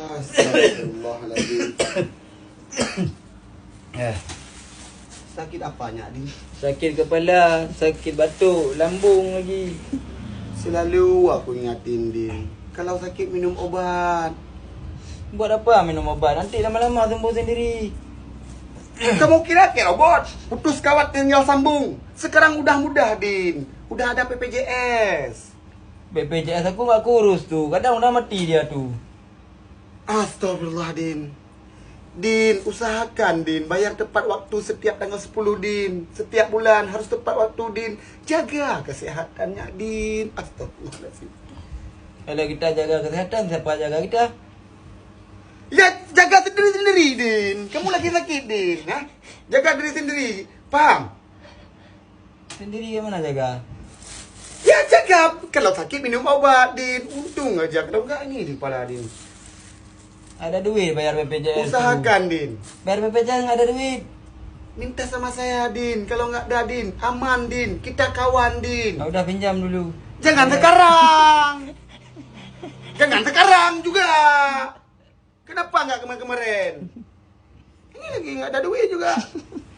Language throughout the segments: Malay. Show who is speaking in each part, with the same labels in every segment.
Speaker 1: Astagfirullahaladzim. Sakit apanya, Din?
Speaker 2: Sakit kepala, sakit batuk, lambung lagi.
Speaker 1: Selalu aku ingatin, Din. Kalau sakit minum obat.
Speaker 2: Buat apa minum obat? Nanti lama-lama sembuh sendiri.
Speaker 1: Kamu kira robot? Putus kawat tinggal sambung. Sekarang udah mudah, Din. Udah ada PPJS.
Speaker 2: BPJS aku gak kurus tuh. Kadang udah mati dia tuh.
Speaker 1: Astagfirullah, Din. Din, usahakan, Din. Bayar tepat waktu setiap tanggal 10, Din. Setiap bulan harus tepat waktu, Din. Jaga kesehatannya, Din. Astagfirullahaladzim.
Speaker 2: Kalau kita jaga kesehatan, siapa jaga kita?
Speaker 1: Ya, jaga sendiri-sendiri, Din. Kamu lagi sakit, Din. Hah? Jaga diri sendiri. Paham?
Speaker 2: Sendiri gimana jaga?
Speaker 1: Ya, jaga. Kalau sakit, minum obat, Din. Untung aja. Kalau enggak, ini di kepala, Din.
Speaker 2: Ada duit bayar BPJS.
Speaker 1: Usahakan, Din.
Speaker 2: Bayar BPJS gak ada duit.
Speaker 1: Minta sama saya, Din. Kalau nggak ada, Din. Aman, Din. Kita kawan, Din.
Speaker 2: Nah, udah pinjam dulu.
Speaker 1: Jangan sekarang. Jangan sekarang juga. Kenapa nggak kemarin-kemarin? Ini lagi nggak ada duit juga.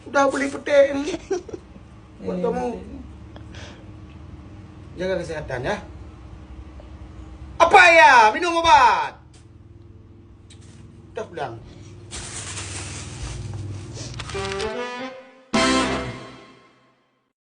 Speaker 1: Udah beli pete ini. Buat kamu. Jaga kesehatan ya. Apa ya? Minum obat. Udah pulang.